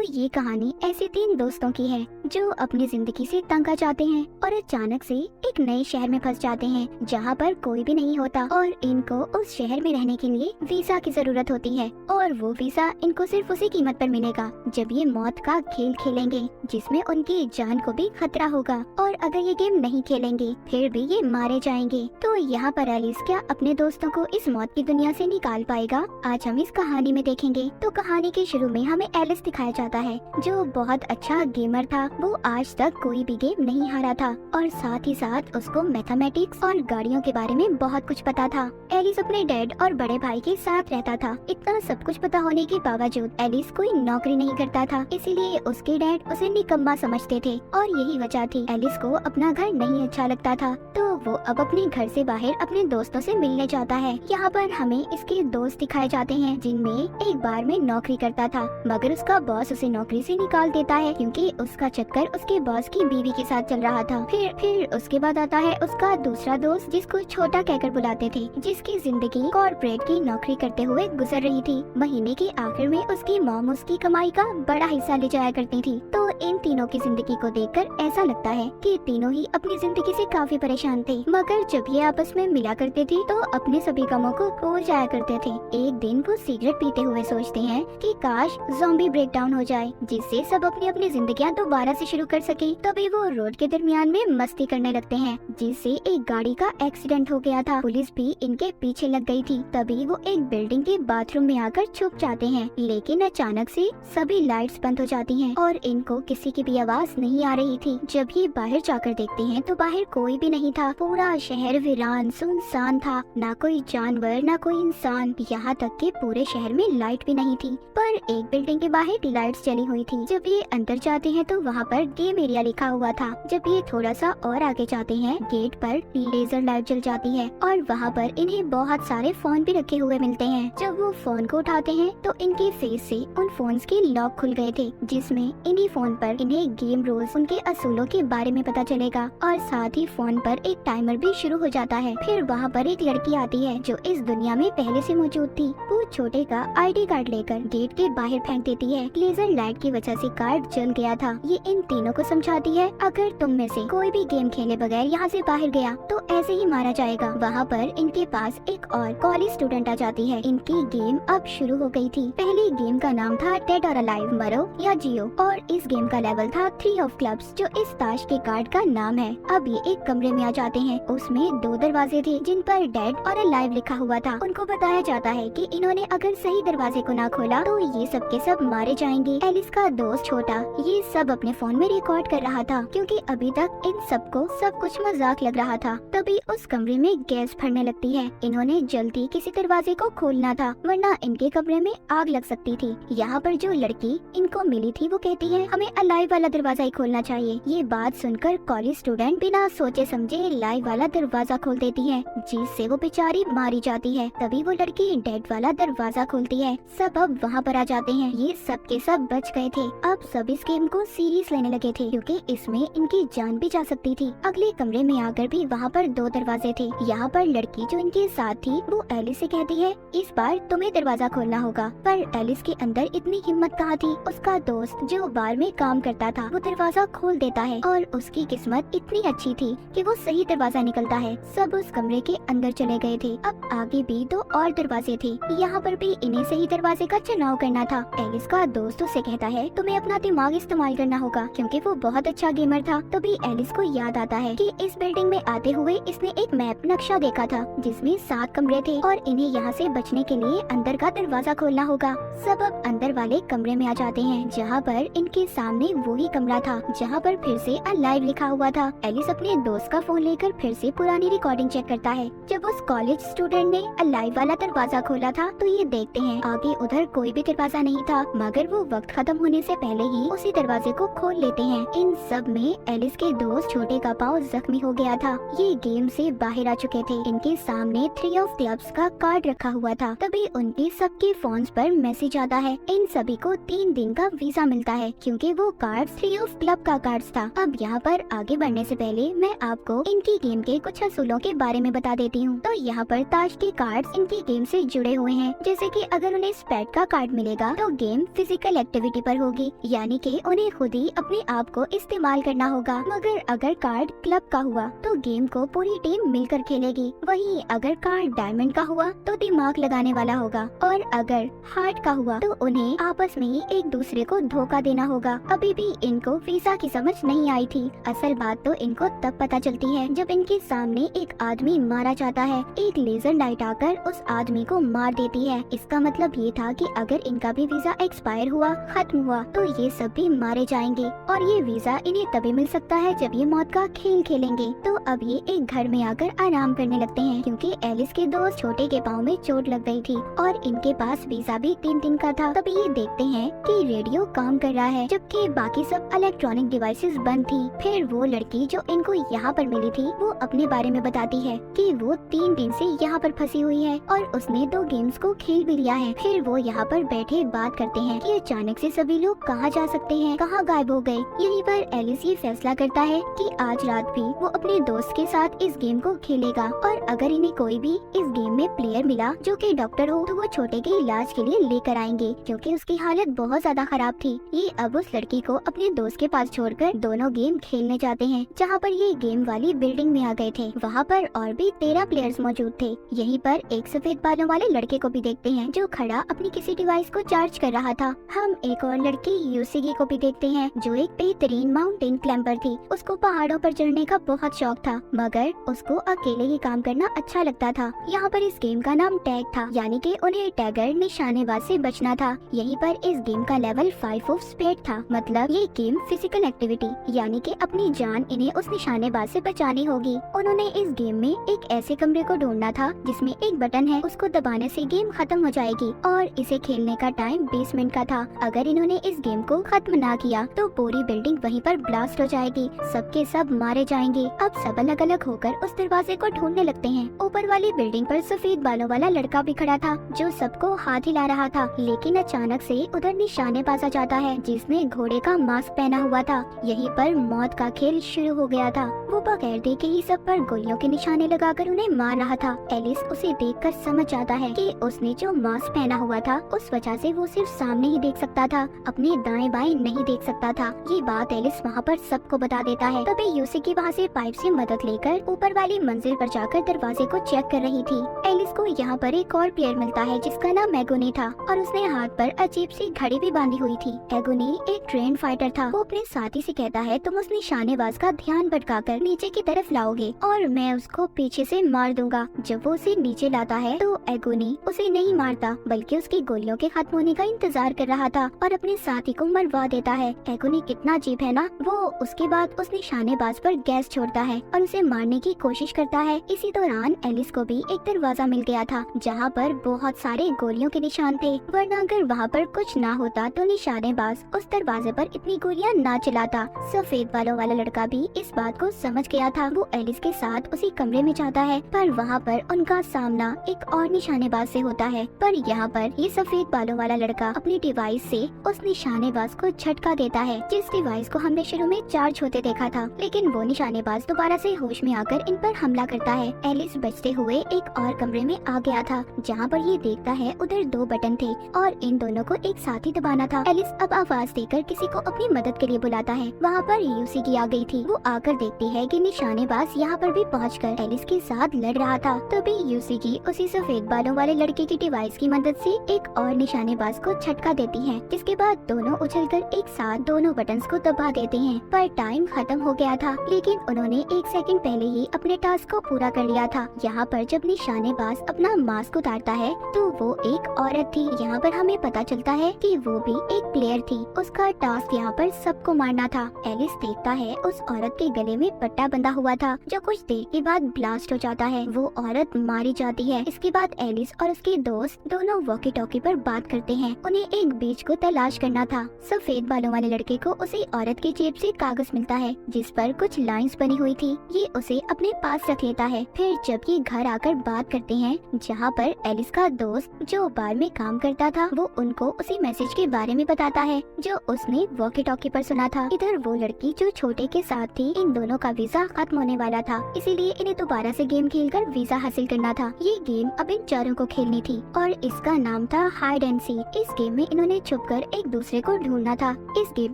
ये कहानी ऐसे 3 दोस्तों की है जो अपनी जिंदगी से तंग आ जाते हैं और अचानक से एक नए शहर में फंस जाते हैं जहाँ पर कोई भी नहीं होता और इनको उस शहर में रहने के लिए वीजा की जरूरत होती है और वो वीजा इनको सिर्फ उसी कीमत पर मिलेगा जब ये मौत का खेल खेलेंगे जिसमें उनकी जान को भी खतरा होगा और अगर ये गेम नहीं खेलेंगे फिर भी ये मारे जाएंगे। तो यहाँ पर एलिस क्या अपने दोस्तों को इस मौत की दुनिया से निकाल पाएगा, आज हम इस कहानी में देखेंगे। तो कहानी के शुरू में हमें एलिस दिखाया जाता है जो बहुत अच्छा गेमर था। वो आज तक कोई भी गेम नहीं हारा था और साथ ही साथ उसको मैथमेटिक्स और गाड़ियों के बारे में बहुत कुछ पता था। एलिस अपने डैड और बड़े भाई के साथ रहता था। इतना सब कुछ पता होने के बावजूद एलिस कोई नौकरी नहीं करता था, इसीलिए उसके डैड उसे निकम्मा समझते थे और यही वजह थी एलिस को अपना घर नहीं अच्छा लगता था। तो वो अब अपने घर से बाहर अपने दोस्तों से मिलने जाता है। यहाँ पर हमें इसके दोस्त दिखाए जाते हैं जिनमें एक बार में नौकरी करता था मगर उसका बॉस उसे नौकरी से निकाल देता है क्योंकि उसका चक्कर उसके बॉस की बीवी के साथ चल रहा था। फिर उसके बाद आता है उसका दूसरा दोस्त जिसको छोटा कहकर बुलाते थे, जिसकी जिंदगी कॉर्पोरेट की नौकरी करते हुए गुजर रही थी। महीने के आखिर में उसकी मॉम उसकी कमाई का बड़ा हिस्सा ले जाया करती थी। तो इन तीनों की जिंदगी को देखकर ऐसा लगता है कि तीनों ही अपनी जिंदगी से काफी परेशान थे, मगर जब ये आपस में मिला करते थे तो अपने सभी कामों को भूल जाया करते थे। एक दिन वो सिगरेट पीते हुए सोचते हैं कि काश ज़ॉम्बी ब्रेकडाउन हो जाए जिससे सब अपनी अपनी जिंदगियां दोबारा से शुरू कर सके। तभी वो रोड के दरमियान में मस्ती करने लगते हैं जिससे एक गाड़ी का एक्सीडेंट हो गया था। पुलिस भी इनके पीछे लग गई थी। तभी वो एक बिल्डिंग के बाथरूम में आकर छुप जाते हैं, लेकिन अचानक से सभी लाइट्स बंद हो जाती हैं और इनको किसी की भी आवाज नहीं आ रही थी। जब ये बाहर जाकर देखते हैं तो बाहर कोई भी नहीं था। पूरा शहर वीरान सुनसान था, ना कोई जानवर ना कोई इंसान, यहाँ तक कि पूरे शहर में लाइट भी नहीं थी। पर एक बिल्डिंग के बाहर लाइट्स जली हुई थी। जब ये अंदर जाते हैं तो वहाँ पर गेम एरिया लिखा हुआ था। जब ये थोड़ा सा और आगे जाते हैं गेट पर लेजर लाइट जल जाती है और वहाँ पर इन्हें बहुत सारे फोन भी रखे हुए मिलते हैं। जब वो फोन को उठाते हैं तो इनके फेस से उन फोन्स के लॉक खुल गए थे जिसमें इन्हीं फोन पर इन्हें गेम रूल्स उनके असूलों के बारे में पता चलेगा और साथ ही फोन पर एक टाइमर भी शुरू हो जाता है। फिर वहाँ पर एक लड़की आती है जो इस दुनिया में पहले से मौजूद थी। वो छोटे का आईडी कार्ड लेकर गेट के बाहर फेंक देती है। लेजर लाइट की वजह से कार्ड जल गया था। ये इन तीनों को समझाती है अगर तुम में से कोई भी गेम खेले बगैर यहाँ से बाहर गया तो ऐसे ही मारा जाएगा। वहाँ पर इनके पास एक और कॉलेज स्टूडेंट आ जाती है। इनकी गेम अब शुरू हो गई थी। पहली गेम का नाम था डेड और अलाइव, मरो या जियो, और इस गेम का लेवल था 3 ऑफ क्लब्स जो इस ताश के कार्ड का नाम है। अब ये एक कमरे में आ जाते हैं। उसमें 2 दरवाजे थे जिन पर डेड और अलाइव लिखा हुआ था। उनको बताया जाता है कि इन्होंने अगर सही दरवाजे को ना खोला तो ये सब के सब मारे जाएंगे। एलिस का दोस्त छोटा ये सब अपने फोन में रिकॉर्ड कर रहा था क्योंकि अभी तक इन सबको सब कुछ मजाक लग रहा था। तभी उस कमरे में गैस भरने लगती है। इन्होंने जल्दी किसी दरवाजे को खोलना था वरना इनके कमरे में आग लग सकती थी। यहाँ पर जो लड़की इनको मिली थी वो कहती है हमें अलाइव वाला दरवाजा ही खोलना चाहिए। ये बात सुनकर कॉलेज स्टूडेंट बिना सोचे समझे लाइव वाला दरवाजा खोल देती है जिससे वो बेचारी मारी जाती है। तभी वो लड़की डेड वाला दरवाजा खोलती है। सब अब वहाँ पर आ जाते हैं। ये सब के सब बच गए थे। अब सब इस गेम को सीरियस लेने लगे थे क्योंकि इसमें इनकी जान भी जा सकती थी। अगले कमरे में आकर भी वहाँ पर 2 दरवाजे थे। यहाँ पर लड़की जो इनके साथ थी वो एलिस से कहती है इस बार तुम्हें दरवाजा खोलना होगा। पर एलिस के अंदर इतनी हिम्मत कहाँ थी। उसका दोस्त जो बार में काम करता था वो दरवाजा खोल देता है और उसकी किस्मत इतनी अच्छी थी कि वो सही दरवाजा निकलता है। सब उस कमरे के अंदर चले गए थे। अब आगे भी 2 और दरवाजे थे। यहाँ पर भी इन्हें सही दरवाजे का चुनाव करना था। एलिस का दोस्त उसे कहता है तुम्हें अपना दिमाग इस्तेमाल करना होगा क्योंकि वो बहुत अच्छा गेमर था। तभी एलिस को याद आता है कि इस बिल्डिंग में आते हुए इसने एक मैप नक्शा देखा था जिसमें 7 कमरे थे और इन्हें यहाँ से बचने के लिए अंदर का दरवाजा खोलना होगा। सब अब अंदर वाले कमरे में आ जाते हैं जहाँ पर इनके सामने वही कमरा था जहाँ पर फिर से अलाइव लिखा हुआ था। एलिस अपने दोस्त का फोन लेकर फिर से पुरानी रिकॉर्डिंग चेक करता है। जब उस कॉलेज स्टूडेंट ने अलाइव वाला दरवाजा खोला था तो ये देखते हैं आगे उधर कोई भी दरवाजा नहीं था, मगर वो वक्त खत्म होने से पहले ही उसी दरवाजे को खोल लेते हैं। इन सब में एलिस के दोस्त छोटे का पाँव जख्मी हो गया था। ये गेम से बाहर आ चुके थे। इनके सामने 3 ऑफ क्लब्स का कार्ड रखा हुआ था। तभी उनके सबके फोन्स पर मैसेज आता है इन सभी को 3 दिन का वीजा मिलता है क्योंकि वो कार्ड 3 ऑफ क्लब का कार्ड था। अब यहाँ पर आगे बढ़ने से पहले मैं आपको इनकी गेम के कुछ असूलों के बारे में बता देती हूँ। तो यहाँ पर ताश के कार्ड्स इनकी गेम से जुड़े हुए हैं, जैसे कि अगर उन्हें स्पेड का कार्ड मिलेगा तो गेम फिजिकल एक्टिविटी पर होगी, यानी कि उन्हें खुद ही अपने आप को इस्तेमाल करना होगा। मगर अगर कार्ड क्लब का हुआ तो गेम को पूरी टीम मिलकर खेलेगी। वहीं अगर कार्ड डायमंड का हुआ तो दिमाग लगाने वाला होगा, और अगर हार्ट का हुआ तो उन्हें आपस में ही एक दूसरे को धोखा देना होगा। अभी भी इनको वीजा की समझ नहीं आई थी। असल बात तो इनको तब पता चलती है जब इनके सामने एक आदमी मारा जाता है। एक लेजर लाइट आकर उस आदमी को मार देती है। इसका मतलब ये था कि अगर इनका भी वीजा एक्सपायर हुआ, खत्म हुआ, तो ये सब भी मारे जाएंगे और ये वीजा इन्हें तभी मिल सकता है जब ये मौत का खेल खेलेंगे। तो अब ये एक घर में आकर आराम करने लगते हैं, क्योंकि एलिस के दोस्त छोटे के पाँव में चोट लग गई थी और इनके पास वीजा भी 3 दिन का था। तभी ये देखते हैं कि रेडियो काम कर रहा है, जबकि बाकी सब इलेक्ट्रॉनिक डिवाइसेस बंद थी। फिर वो लड़की जो इनको यहाँ पर मिली थी वो अपने बारे में बताती है कि वो 3 दिन से यहाँ पर फंसी हुई है और उसने 2 गेम्स को खेल भी लिया है। फिर वो यहाँ पर बैठे बात करते हैं कि अचानक से सभी लोग कहाँ जा सकते हैं, कहाँ गायब हो गए। यहीं पर एलिस ये फैसला करता है कि आज रात भी वो अपने दोस्त के साथ इस गेम को खेलेगा, और अगर इन्हें कोई भी इस गेम में प्लेयर मिला जो कि डॉक्टर हो तो वो छोटे के इलाज के लिए लेकर आएंगे, क्योंकि उसकी हालत बहुत ज्यादा खराब थी। ये अब उस लड़की को अपने दोस्त के पास छोड़कर दोनों गेम खेलने जाते हैं। जहाँ पर ये गेम वाली बिल्डिंग में आ गए थे, वहाँ पर और भी 13 प्लेयर्स मौजूद थे। यहीं पर एक सफेद बालों वाले लड़के को भी देखते हैं जो खड़ा अपनी किसी डिवाइस को चार्ज कर रहा था। हम एक और लड़की यूसीगी को भी देखते हैं जो एक बेहतरीन माउंटेन क्लाइंबर थी। उसको पहाड़ों पर चढ़ने का बहुत शौक था, मगर उसको अकेले ही काम करना अच्छा लगता था। यहाँ पर इस गेम का नाम टैग था, यानी कि उन्हें टैगर निशानेबाज से बचना था। यहीं पर इस गेम का लेवल 5 ऑफ स्पेड था, मतलब ये गेम फिजिकल एक्टिविटी, यानी कि अपनी जान इन्हें उस निशानेबाज से बचानी होगी। उन्होंने इस गेम में एक ऐसे कमरे को ढूंढना था जिसमें एक बटन है, उसको दबाने से गेम खत्म हो जाएगी, और इसे खेलने का टाइम 20 मिनट का था। अगर इन्होंने इस गेम को खत्म ना किया तो पूरी बिल्डिंग वहीं पर ब्लास्ट हो जाएगी, सबके सब मारे जाएंगे। अब सब अलग अलग होकर उस दरवाजे को ढूंढने लगते हैं। ऊपर वाली बिल्डिंग पर सफेद बालों वाला लड़का भी खड़ा था जो सबको हाथ हिला रहा था, लेकिन अचानक से उधर निशानेबाज आ जाता है जिसने घोड़े का मास्क पहना हुआ था। यहीं पर मौत का खेल शुरू हो गया था। वो बगैर देखे ही सब पर गोलियों के निशाने लगाकर उन्हें मार रहा था। एलिस उसे देखकर समझ जाता है कि उसने जो मास्क पहना हुआ था उस वजह से वो सिर्फ सामने ही देख सकता था, अपने दाएं बाएं नहीं देख सकता था। ये बात एलिस वहाँ पर सबको बता देता है। तभी यूसीगी वहाँ से पाइप से मदद लेकर ऊपर वाली मंजिल पर जाकर दरवाजे को चेक कर रही थी। एलिस को यहाँ पर एक और प्लेयर मिलता है जिसका नाम एगोनी था, और उसने हाथ पर अजीब सी घड़ी भी बांधी हुई थी। एगोनी एक ट्रेन फाइटर था। वो अपने साथी से कहता है तुम उस निशानेबाज का ध्यान भटकाकर नीचे की तरफ लाओगे और मैं उसको पीछे से मार दूंगा। जब वो उसे नीचे लाता है तो एगोनी उसे नहीं मारता, बल्कि उसकी गोलियों के खत्म होने का इंतजार कर रहा था और अपने साथी को मरवा देता है। एगोनी कितना अजीब है ना। वो उसके बाद उस निशानेबाज पर गैस छोड़ता है और उसे मारने की कोशिश करता है। इसी दौरान एलिस को भी एक दरवाजा मिल गया था जहाँ पर बहुत सारे गोलियों के निशान थे, वरना अगर वहाँ पर कुछ ना होता तो निशानेबाज उस दरवाजे पर इतनी गोलियां ना चलाता। सफेद बालों वाला लड़का भी इस बात को समझ गया था। वो एलिस के साथ उसी कमरे में जाता है, पर वहाँ पर उनका सामना एक और निशानेबाज से होता है। पर यहाँ पर ये सफेद बालों वाला लड़का अपनी डिवाइस से उस निशानेबाज को झटका देता है, जिस डिवाइस को हमने शुरू में चार्ज होते देखा था। लेकिन वो निशानेबाज दोबारा से होश में आकर इन पर हमला करता है। एलिस बचते हुए एक और कमरे में आ गया था जहाँ पर ये देखता है उधर 2 बटन थे और इन दोनों को एक साथ ही दबाना था। एलिस अब आवाज देकर किसी को अपनी मदद के लिए बुलाता है। वहाँ पर यूसीगी आ गई थी। वो आकर देखती है कि निशानेबाज यहाँ पर भी पहुंचकर एलिस के साथ लड़ रहा था। तभी यूसीगी उसी सफेद बालों वाले लड़के की डिवाइस की मदद से एक और निशानेबाज को झटका देती है, जिसके बाद दोनों उछलकर एक साथ दोनों बटन्स को दबा देते हैं। पर टाइम खत्म हो गया था, लेकिन उन्होंने 1 सेकंड पहले ही अपने टास्क को पूरा कर लिया था। यहाँ पर जब निशानेबाज अपना मास्क उतारता है तो वो एक औरत थी। यहाँ पर हमें पता चलता है कि वो भी एक प्लेयर थी। उसका टास्क यहाँ पर सबको मारना था। एलिस देखता है उस औरत के गले में पट्टा बंधा हुआ था जो कुछ देर के बाद ब्लास्ट हो जाता है। वो औरत मारी जाती है। इसके बाद एलिस और उसके दोस्त दोनों वॉकी टॉकी पर बात करते हैं। उन्हें एक बीच को तलाश करना था। सफेद बालों वाले लड़के को उसी औरत की जेब से कागज मिलता है जिस पर कुछ लाइंस बनी हुई थी। ये उसे अपने पास रख लेता है। फिर जब ये घर आकर बात करते हैं जहाँ पर एलिस का दोस्त जो बार में काम करता था वो उनको उसी मैसेज के बारे में बताता है जो उसने वॉकी टॉकी पर सुना था। इधर वो लड़की जो छोटे के साथ थी, इन दोनों का वीजा खत्म होने वाला था, इसीलिए इन्हें दोबारा से गेम खेलकर वीजा हासिल करना था। ये गेम अब इन चारों को खेलनी थी और इसका नाम था हाइड एंड सीक। इस गेम में इन्होंने छुप छुपकर एक दूसरे को ढूंढना था। इस गेम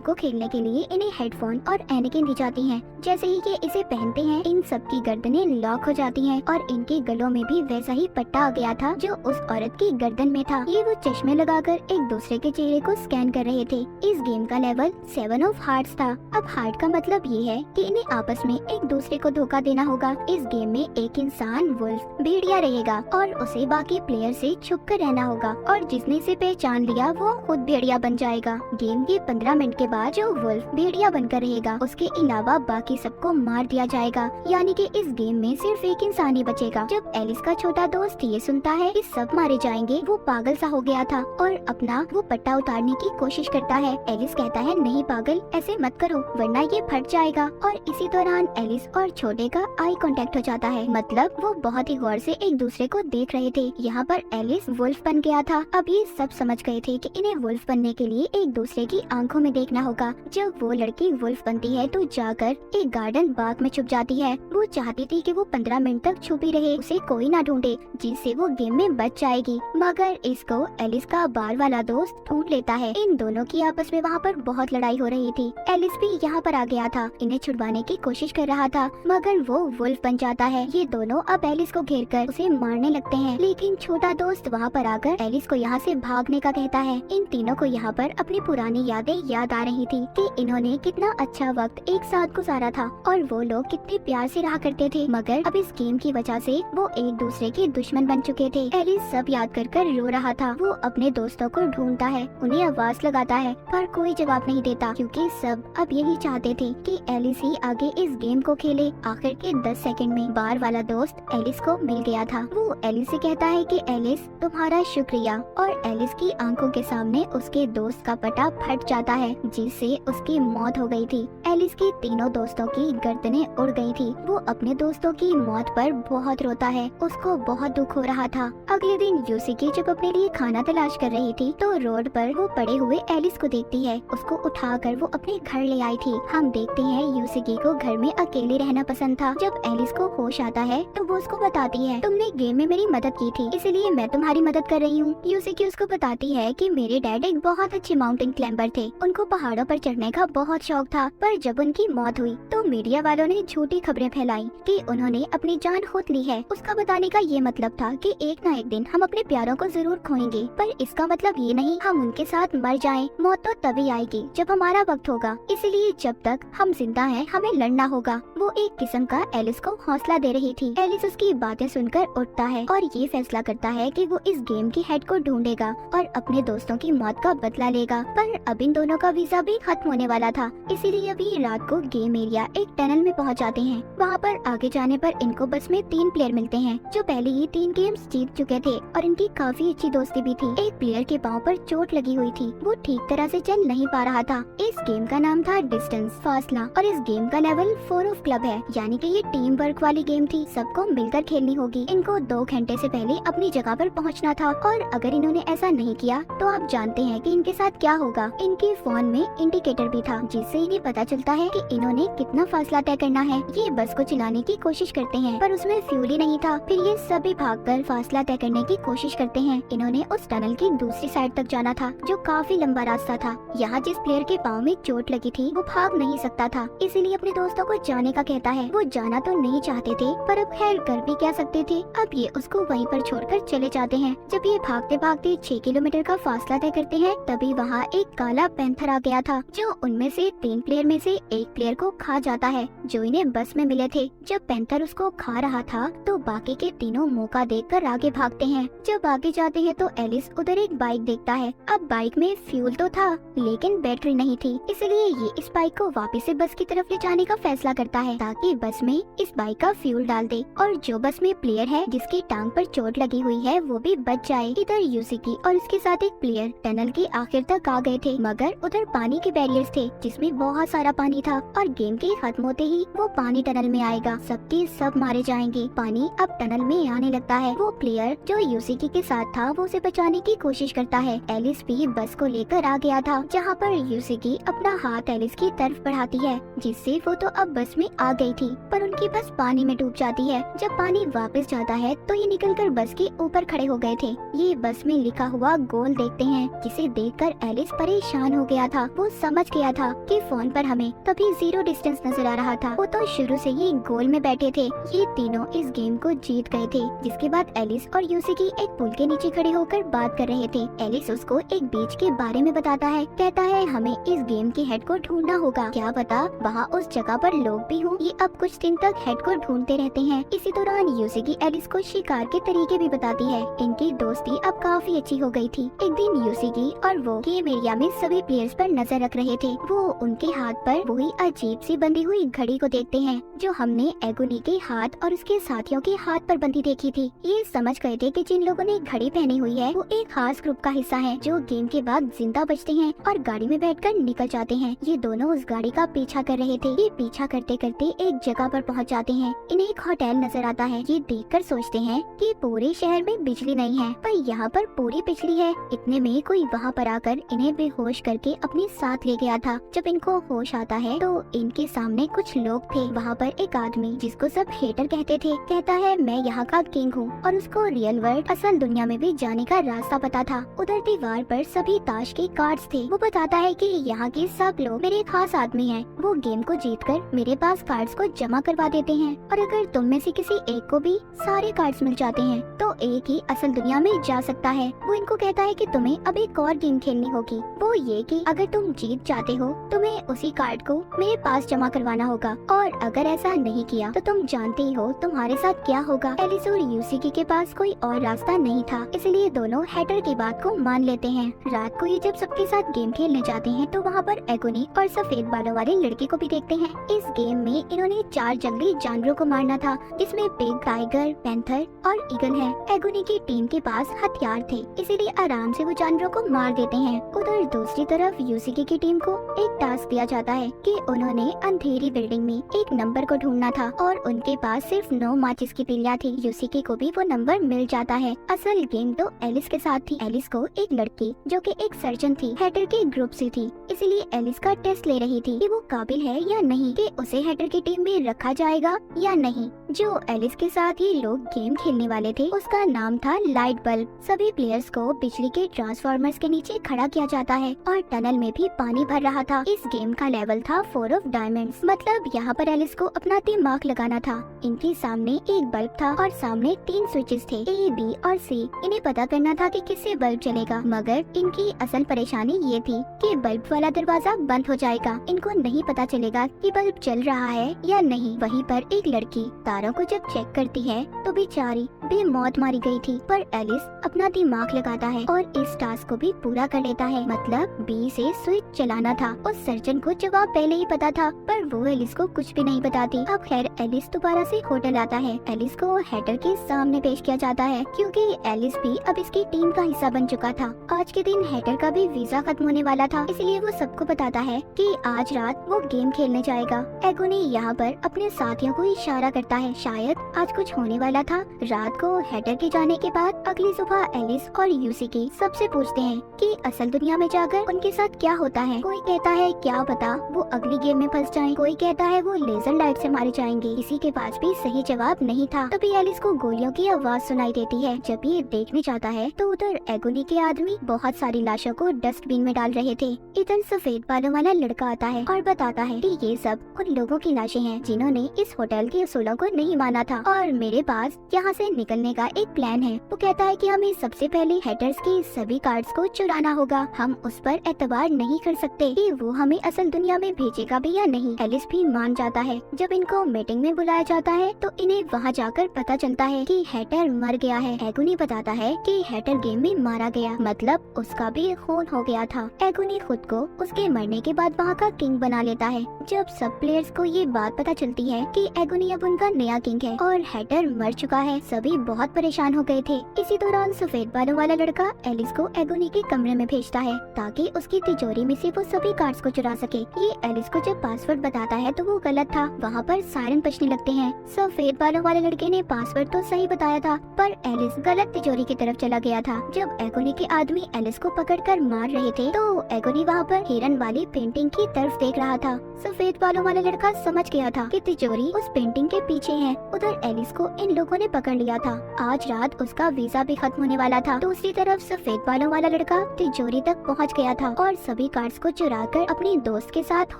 को खेलने के लिए इन्हें हेडफोन और एनिकिन दी जाती हैं। जैसे ही ये इसे पहनते हैं, इन सब की गर्दनें लॉक हो जाती हैं और इनके गलों में भी वैसा ही पट्टा आ गया था जो उस औरत की गर्दन में था। ये वो चश्मे लगाकर एक दूसरे के चेहरे को स्कैन कर रहे थे। इस गेम का लेवल 7 ऑफ हार्ट्स था। अब हार्ट का मतलब ये है कि इन्हें आपस में एक दूसरे को धोखा देना होगा। इस गेम में एक इंसान वुल्फ भेड़िया रहेगा और उसे बाकी प्लेयर से छुप कर रहना होगा और जिसने इसे पहचान लिया वो खुद भेड़िया बन जाएगा। गेम के 15 मिनट के बाद जो वुल्फ भेड़िया बनकर रहेगा उसके अलावा बाकी सबको मार दिया जाएगा, यानी कि इस गेम में सिर्फ एक इंसान ही बचेगा। जब एलिस का छोटा दोस्त ये सुनता है कि सब मारे जाएंगे, वो पागल सा हो गया था और अपना वो पट्टा उतारने की कोशिश करता है। एलिस कहता है नहीं पागल, ऐसे मत करो वरना ये फट जाएगा। और इसी दौरान एलिस और छोटे का आई कांटेक्ट हो जाता है, मतलब वो बहुत ही गौर से एक दूसरे को देख रहे थे। यहाँ पर एलिस वुल्फ बन गया था। अब ये सब समझ गए थे कि इन्हें वुल्फ बनने के लिए एक दूसरे की आंखों में देखना होगा। जब वो लड़की वुल्फ बनती है तो जाकर एक गार्डन बाग में छुप जाती है। वो चाहती थी कि वो 15 मिनट तक छुपी रहे, उसे कोई ना ढूंढे, जिससे वो गेम में बच जाएगी। मगर इसको एलिस का बार वाला दोस्त ढूंढ लेता है। इन दोनों की आपस में वहाँ पर बहुत लड़ाई हो रही थी। एलिस भी यहाँ पर आ गया था, इन्हें छुड़वाने की कोशिश कर रहा था, मगर वो वुल्फ बन जाता है। ये दोनों अब एलिस को घेरकर उसे मारने लगते हैं, लेकिन छोटा दोस्त वहाँ पर आकर एलिस को यहाँ से भागने का कहता है। इन तीनों को यहाँ पर अपनी पुरानी यादें याद आ रही थी कि इन्होंने कितना अच्छा वक्त एक साथ गुजारा था और वो लोग कितने प्यार से रहा करते थे। मगर अब इस गेम की वजह से वो एक दूसरे के दुश्मन बन चुके थे। एलिस सब याद कर रो रहा था। वो अपने दोस्तों को ढूंढता है, उन्हें आवाज लगाता है, पर कोई जवाब नहीं देता क्योंकि सब अब यही चाहते थे कि एलिस ही आगे इस गेम को खेले। आखिर के 10 सेकंड में बार वाला दोस्त एलिस को मिल गया था। वो एलिस से कहता है कि एलिस तुम्हारा शुक्रिया, और एलिस की आंखों के सामने उसके दोस्त का पटा फट जाता है जिससे उसकी मौत हो गई थी। एलिस के तीनों दोस्तों की गर्दनें उड़ गई थी। वो अपने दोस्तों की मौत पर बहुत रोता है, उसको बहुत दुख हो रहा था। अगले दिन यूसिकी जब अपने लिए खाना तलाश कर रही थी तो रोड पर वो पड़े हुए एलिस को देखती है। उसको उठाकर वो अपने घर ले आई थी। हम देखते हैं यूसिकी को घर में अकेले रहना पसंद था। जब एलिस को होश आता है तो वो उसको बताती है तुमने गेम में मेरी मदद की थी, इसलिए मैं तुम्हारी मदद कर रही हूँ। यूसिकी उसको बताती है कि मेरे डैड एक बहुत अच्छे माउंटेन क्लाइंबर थे, उनको पहाड़ों पर चढ़ने का बहुत शौक था, पर जब उनकी मौत हुई तो मीडिया वालों ने झूठी खबरें फैलाई कि उन्होंने अपनी जान खुद ली है। उसका बताने का ये मतलब था कि एक ना एक दिन हम अपने प्यारों को जरूर खोएंगे, पर इसका मतलब ये नहीं हम उनके साथ मर जाएं। मौत तो तभी आएगी जब हमारा वक्त होगा, इसलिए जब तक हम जिंदा हैं हमें लड़ना होगा। वो एक किस्म का एलिस को हौसला दे रही थी। एलिस उसकी बातें सुनकर उठता है और ये फैसला करता है कि वो इस गेम की हेड को ढूंढेगा और अपने दोस्तों की मौत का बदला लेगा। पर अब इन दोनों का वीजा भी खत्म होने वाला था, इसीलिए अभी रात को गेम एरिया एक टनल में पहुंच जाते हैं। वहाँ पर आगे जाने पर इनको बस में 3 प्लेयर मिलते हैं जो पहले ही 3 गेम्स जीत चुके थे और इनकी काफी अच्छी दोस्ती भी थी। एक प्लेयर के पाँव पर चोट लगी हुई थी, वो ठीक तरह से चल नहीं पा रहा था। इस गेम का नाम था डिस्टेंस, फासला, और इस गेम का लेवल 4 ऑफ क्लब है, यानी कि ये टीम वर्क वाली गेम थी। सबको मिलकर खेलनी होगी। इनको 2 घंटे से पहले अपनी जगह पर पहुंचना था और अगर इन्होंने ऐसा नहीं किया तो आप जानते हैं कि इनके साथ क्या होगा। इनके फोन में इंडिकेटर भी था जिससे इन्हें पता चलता है कि इन्होंने कितना फासला तय करना है। ये बस को चलाने की कोशिश करते हैं पर उसमें फ्यूल ही नहीं था। फिर ये सभी भागकर फासला तय करने की कोशिश करते हैं। इन्होंने उस टनल की दूसरी साइड तक जाना था जो काफी लंबा रास्ता था। यहाँ जिस प्लेयर के पाँव में चोट लगी थी वो भाग नहीं सकता था, इसीलिए अपने दोस्तों को जाने का कहता है। वो जाना तो नहीं चाहते थे पर अब खैर कर भी क्या सकते थे। अब ये उसको वहीं पर छोड़कर चले जाते हैं। जब ये भागते भागते 6 किलोमीटर का फासला तय करते हैं तभी वहाँ एक काला पैंथर आ गया था जो उनमें से 3 प्लेयर में से एक प्लेयर को खा जाता है जो इन्हें बस में मिले थे। जब पैंथर उसको खा रहा था तो बाकी के तीनों मौका देखकर आगे भागते हैं। जब आगे जाते हैं तो एलिस उधर एक बाइक देखता है। अब बाइक में फ्यूल तो था लेकिन बैटरी नहीं थी, इसलिए ये इस बाइक को वापस से बस की तरफ ले जाने का फैसला करता है ताकि बस में इस बाइक का फ्यूल डाल दे और जो बस में प्लेयर है जिसकी टांग पर चोट लगी हुई है वो भी बच जाए। इधर यूसिकी और इसके साथ एक प्लेयर टनल के आखिर तक आ गए थे मगर उधर पानी के बैरियर्स थे जिसमें बहुत सारा पानी था और गेम के खत्म होते ही वो पानी टनल में आएगा, सबके सब मारे जाएंगे। पानी अब टनल में आने लगता है। वो प्लेयर जो यूसिकी के साथ था वो उसे बचाने की कोशिश करता है। एलिस भी बस को लेकर आ गया था जहाँ पर यूसिकी अपना हाथ एलिस की तरफ बढ़ाती है जिससे वो तो अब बस में आ गई थी पर उनकी बस पानी में डूब जाती है। जब पानी वापस जाता है तो ये निकलकर बस के ऊपर खड़े हो गए थे। ये बस में लिखा हुआ गोल देखते हैं जिसे जिसे देखकर एलिस परेशान हो गया था। वो समझ गया था कि फोन पर हमें तभी जीरो डिस्टेंस नजर आ रहा था। वो तो शुरू से ही गोल में बैठे थे। ये तीनों इस गेम को जीत गए थे। जिसके बाद एलिस और यूसिकी एक पुल के नीचे खड़े होकर बात कर रहे थे। एलिस उसको एक बीच के बारे में बताता है। कहता है हमें इस गेम के हेड को ढूंढना होगा। क्या पता वहाँ उस जगह पर लोग भी हों। ये अब कुछ दिन तक हेड को ढूंढते रहते हैं। इसी दौरान यूसिकी एलिस को शिकार के तरीके भी बताती है। इनकी दोस्ती अब काफी अच्छी हो गई थी। एक दिन यूसिकी और वो गेम एरिया में सभी प्लेयर्स पर नजर रख रहे थे। वो उनके हाथ पर वही अजीब सी बंधी हुई घड़ी को देखते हैं जो हमने एगोनी के हाथ और उसके साथियों के हाथ पर बंधी देखी थी। ये समझ गए थे कि जिन लोगों ने घड़ी पहनी हुई है वो एक खास ग्रुप का हिस्सा है जो गेम के बाद जिंदा बचते हैं और गाड़ी में बैठकर निकल जाते हैं। ये दोनों उस गाड़ी का पीछा कर रहे थे। ये पीछा करते करते एक जगह पर पहुंच जाते हैं। इन्हें एक होटल नजर आता है। ये देखकर सोचते हैं कि पूरे शहर में बिजली नहीं है पर यहाँ पर पूरी बिजली है। इतने में कोई वहाँ पर आकर इन्हें बेहोश करके अपने साथ ले गया था। जब इनको होश आता है तो इनके सामने कुछ लोग थे। वहाँ पर एक आदमी जिसको सब हेटर कहते थे कहता है मैं यहाँ का किंग हूँ और उसको रियल वर्ल्ड असल दुनिया में भी जाने का रास्ता पता था। उधर दीवार पर सभी ताश के कार्ड्स थे। वो बताता है कि यहाँ के सब लोग मेरे खास आदमी हैं। वो गेम को जीतकर मेरे पास कार्ड्स को जमा करवा देते हैं और अगर तुम में से किसी एक को भी सारे कार्ड्स मिल जाते हैं तो एक ही असल दुनिया में जा सकता है। वो इनको कहता है कि तुम्हें अब एक और गेम खेलनी होगी। वो ये कि अगर तुम जीत जाते हो तुम्हें उसी कार्ड को मेरे पास जमा करवाना होगा और अगर ऐसा नहीं किया तो तुम जानते ही हो तुम्हारे साथ क्या होगा। एलिस और यूसिकी के पास कोई और रास्ता नहीं था इसलिए दोनों हेटर की बात को मान लेते हैं। रात को ये जब सबके साथ गेम खेलने जाते हैं तो वहाँ पर एगोनी और सफेद बालों वाले लड़के को भी देखते हैं। इस गेम में इन्होंने 4 जंगली जानवरों को मारना था जिसमें पिग, टाइगर, पैंथर और ईगल है। एगोनी की टीम के पास हथियार थे इसीलिए आराम से वो जानवरों को मार देते हैं। उधर दूसरी तरफ यूसिकी की टीम को एक टास्क दिया जाता है कि उन्होंने अंधेरी बिल्डिंग में एक नंबर को ढूंढना था और उनके पास सिर्फ 9 माचिस की तिलियां थी। यूसिकी को भी वो नंबर मिल जाता है। असल गेम तो एलिस के साथ थी। एलिस को एक लड़की जो कि एक सर्जन थी हेटर के ग्रुप से थी इसलिए एलिस का टेस्ट ले रही थी कि वो काबिल है या नहीं कि उसे हेटर की टीम में रखा जाएगा या नहीं। जो एलिस के साथ ही लोग गेम खेलने वाले थे उसका नाम था लाइट बल्ब। सभी प्लेयर्स को बिजली के ट्रांसफार्मर्स के नीचे खड़ा किया जाता है और टनल में भी पानी भर रहा था। इस गेम का लेवल था 4 ऑफ डायमंड्स। मतलब यहाँ पर एलिस को अपना दिमाग लगाना था। इनके सामने एक बल्ब था और सामने 3 स्विचेस थे A, B और C। इन्हें पता करना था कि किससे बल्ब चलेगा मगर इनकी असल परेशानी ये थी कि बल्ब वाला दरवाजा बंद हो जाएगा। इनको नहीं पता चलेगा कि बल्ब चल रहा है या नहीं। वहीं पर एक लड़की तारों को जब चेक करती है तो बेचारी बेमौत मारी गई थी पर एलिस अपना दिमाग लगाता है और इस टास्क को भी पूरा कर लेता है। मतलब B से स्विच चलाना था। उस सर्जन को जवाब पहले ही पता था पर वो एलिस को कुछ भी नहीं बताती। अब खैर एलिस दोबारा से होटल आता है। एलिस को हेटर के सामने पेश किया जाता है क्योंकि एलिस भी अब इसकी टीम का हिस्सा बन चुका था। आज के दिन हेटर का भी वीजा खत्म होने वाला था इसलिए वो सबको बताता है कि आज रात वो गेम खेलने जाएगा। एगोनी यहाँ पर अपने साथियों को इशारा करता है शायद आज कुछ होने वाला था। रात को हेटर के जाने के बाद अगली सुबह एलिस और यूसिकी सबसे पूछते हैं कि असल दुनिया में जाकर उनके साथ क्या होता है। कोई कहता है क्या पता वो अगली गेम में फंस जाएं। कोई कहता है वो लेजर लाइट से मारे जाएंगे। किसी के पास भी सही जवाब नहीं था। तभी एलिस को गोलियों की आवाज सुनाई देती है। जब ये देखने जाता है तो उधर एगोनी के आदमी बहुत सारी लाशों को डस्टबिन में डाल रहे थे। इधर सफेद बालों वाला लड़का आता है और बताता है कि ये सब उन लोगों की लाशें हैं जिन्होंने इस होटल के असूलों को नहीं माना था और मेरे पास यहाँ से निकलने का एक प्लान है। वो कहता है कि हमें सबसे पहले हेटर्स के सभी कार्ड्स को चुराना होगा। हम उस पर एतबार नहीं कर सकते कि वो हमें असल दुनिया में भेजेगा भी या नहीं। एलिस भी मान जाता है। जब इनको मीटिंग में बुलाया जाता है तो इन्हें वहाँ जाकर पता चलता है कि हेटर मर गया है। एगोनी बताता है कि हेटर गेम में मारा गया मतलब उसका भी खून हो गया था। एगोनी खुद को उसके मरने के बाद वहाँ का किंग बना लेता है। जब सब प्लेयर्स को ये बात पता चलती है कि एगोनी अब उनका नया किंग है और हेटर मर चुका है सभी बहुत परेशान हो गए थे। इसी दौरान सफेद बालों वाला लड़का एलिस को एगोनी के कमरे में भेजता है ताकि उसकी तिजोरी में से वो सभी कार्ड्स को चुरा सके। ये एलिस को जब पासवर्ड बताता है तो वो गलत था। वहाँ पर सायरन बजने लगते हैं। सफेद बालों वाले लड़के ने पासवर्ड तो सही बताया था पर एलिस गलत तिजोरी की तरफ चला गया था। जब एगोनी के आदमी एलिस को पकड़कर मार रहे थे तो एगोनी वहाँ पर हिरन वाली पेंटिंग की तरफ देख रहा था। सफेद बालों वाला लड़का समझ गया था कि तिजोरी उस पेंटिंग के पीछे हैं। उधर एलिस को इन लोगों ने पकड़ लिया था। आज रात उसका वीजा भी खत्म होने वाला था। दूसरी तरफ सफेद बालों वाला लड़का तिजोरी तक पहुंच गया था और सभी कार्ड्स को चुराकर अपनी दोस्त के साथ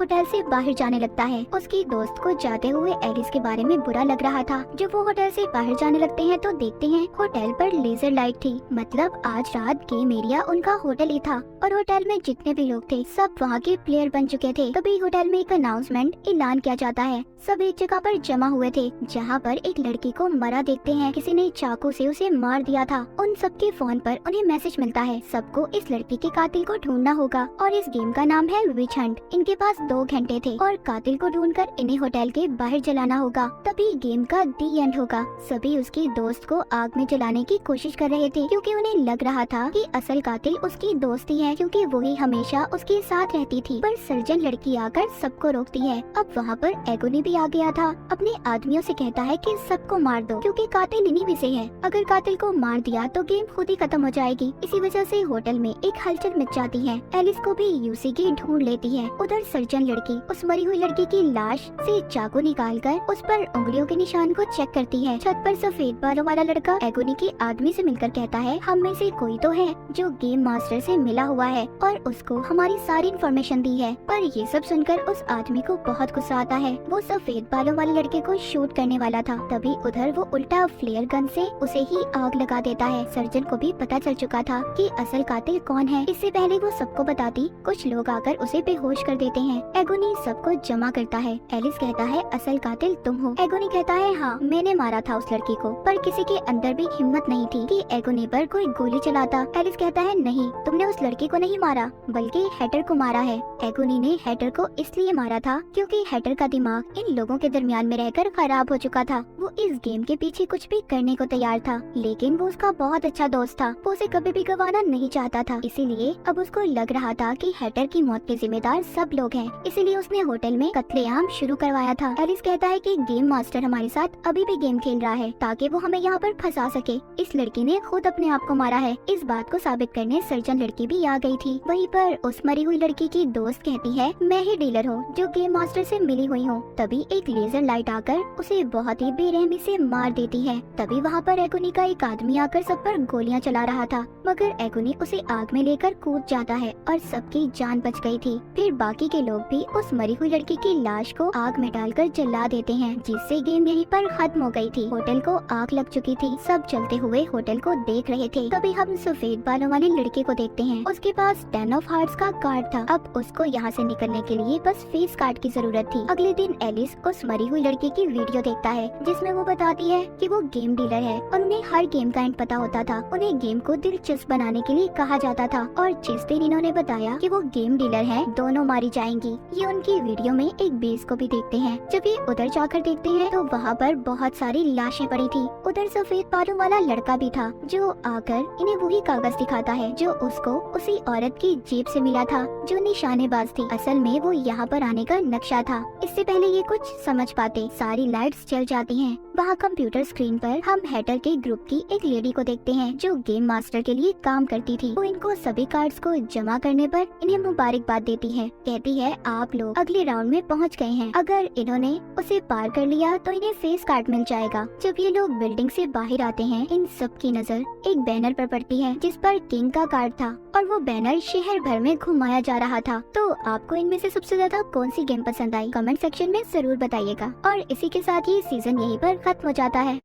होटल से बाहर जाने लगता है। उसकी दोस्त को जाते हुए एलिस के बारे में बुरा लग रहा था। जब वो होटल से बाहर जाने लगते हैं तो देखते हैं होटल पर लेजर लाइट थी। मतलब आज रात गेम एरिया उनका होटल ही था और होटल में जितने भी लोग थे सब वहाँ के प्लेयर बन चुके थे। तभी होटल में एक अनाउंसमेंट ऐलान किया जाता है। सब एक जगह पर जमा हुए थे जहाँ पर एक लड़की को मरा देखते हैं। किसी ने चाकू से उसे मार दिया था। उन सबके फोन पर उन्हें मैसेज मिलता है सबको इस लड़की के कातिल को ढूंढना होगा और इस गेम का नाम है विच हंट। इनके पास 2 घंटे थे और कातिल को ढूंढकर इन्हें होटल के बाहर जलाना होगा, तभी गेम का दी एंड होगा। सभी उसकी दोस्त को आग में जलाने की कोशिश कर रहे थे क्योंकि उन्हें लग रहा था कि असल कातिल उसकी दोस्त ही है क्योंकि वही हमेशा उसके साथ रहती थी। पर सर्जन लड़की आकर सबको रोकती है। अब वहाँ पर एगोनी भी आ गया था। अपने आदमियों से कहता है कि सबको मार दो क्योंकि कातिल इन्हीं में से है। अगर कातिल को मार दिया तो गेम खुद ही खत्म हो जाएगी। इसी वजह से होटल में एक हलचल मच जाती है। एलिस को भी यूसी की ढूंढ लेती है। उधर सर्जन लड़की उस मरी हुई लड़की की लाश से चाकू निकालकर उस पर उंगलियों के निशान को चेक करती है। छत पर सफेद बालों वाला लड़का एगोनी के आदमी से मिलकर कहता है हम में से कोई तो है जो गेम मास्टर से मिला हुआ है और उसको हमारी सारी इन्फॉर्मेशन दी है। पर ये सब सुनकर उस आदमी को बहुत गुस्सा आता है। वो सफेद बालों वाले लड़के को शूट करने वाला था। तभी उधर वो उल्टा फ्लेयर गन से उसे ही आग लगा देता है। सर्जन को भी पता चल चुका था कि असल कातिल कौन है। इससे पहले वो सबको बताती कुछ लोग आकर उसे बेहोश कर देते हैं। एगोनी सबको जमा करता है। एलिस कहता है असल कातिल तुम हो। एगोनी कहता है हाँ मैंने मारा था उस लड़की को। पर किसी के अंदर भी हिम्मत नहीं थी कि एगोनी पर कोई गोली चलाता। एलिस कहता है नहीं तुमने उस लड़की को नहीं मारा बल्कि हैटर को मारा है। एगोनी ने हैटर को इसलिए मारा था क्योंकि हैटर का दिमाग इन लोगों के दरमियान में रहकर खराब हो चुका था। वो इस गेम के पीछे कुछ भी करने को तैयार था लेकिन वो उसका बहुत अच्छा दोस्त था। वो उसे कभी भी गंवाना नहीं चाहता था। इसीलिए अब उसको लग रहा था कि हैटर की मौत के जिम्मेदार सब लोग हैं। इसीलिए उसने होटल में कत्लेआम शुरू करवाया था। एलिस कहता है कि गेम मास्टर हमारे साथ अभी भी गेम खेल रहा है ताकि वो हमें यहाँ पर फंसा सके। इस लड़की ने खुद अपने आप को मारा है। इस बात को साबित करने सर्जन लड़की भी आ गई थी। वहीं पर उस मरी हुई लड़की की दोस्त कहती है मैं ही डीलर हूँ जो गेम मास्टर से मिली हुई हूँ। तभी एक लेजर लाइट आकर उसे बहुत ही बेरहमी से मार देती है। तभी वहाँ पर एगोनी का एक आदमी आकर सब पर गोलियां चला रहा था मगर एगोनी उसे आग में लेकर कूद जाता है और सबकी जान बच गई थी। फिर बाकी के लोग भी उस मरी हुई लड़की की लाश को आग में डालकर जला देते हैं जिससे गेम यहीं पर खत्म हो गई थी। होटल को आग लग चुकी थी। सब जलते हुए होटल को देख रहे थे। तभी हम सफेद बालों वाले लड़के को देखते हैं। उसके पास 10 ऑफ हार्ट्स का कार्ड था। अब उसको यहाँ से निकलने के लिए बस फेस कार्ड की जरूरत थी। अगले दिन एलिस उस मरी हुई लड़की की वीडियो देखता है जिसमें वो बताती है कि वो गेम डीलर है और उन्हें हर गेम का एंड पता होता था। उन्हें गेम को दिलचस्प बनाने के लिए कहा जाता था और जिस दिन इन्होंने बताया कि वो गेम डीलर है दोनों मारी जाएंगी। ये उनकी वीडियो में एक बेस को भी देखते हैं। जब ये उधर जाकर देखते हैं तो वहाँ पर बहुत सारी लाशें पड़ी थी। उधर सफेद बालों वाला लड़का भी था जो आकर इन्हें वही कागज दिखाता है जो उसको उसी औरत की जेब से मिला था जो निशानेबाज थी। असल में वो यहाँ पर आने का नक्शा था। इससे पहले ये कुछ समझ पाते सारी लाइट्स जल जाती हैं। वहाँ कंप्यूटर स्क्रीन पर हम हैटर के ग्रुप की एक लेडी को देखते हैं जो गेम मास्टर के लिए काम करती थी। वो इनको सभी कार्ड्स को जमा करने पर इन्हें मुबारकबाद देती है। कहती है आप लोग अगले राउंड में पहुँच गए हैं। अगर इन्होंने उसे पार कर लिया तो इन्हें फेस कार्ड मिल जाएगा। जब ये लोग बिल्डिंग से बाहर आते हैं इन सब की नजर एक बैनर पर पड़ती है जिस पर किंग का कार्ड था और वो बैनर शहर भर में घुमाया जा रहा था। तो आपको इनमें से सबसे ज्यादा कौन सी गेम पसंद आई कमेंट सेक्शन में जरूर बताइएगा। और इसी के साथ ये सीजन यहीं पर खत्म हो जाता है।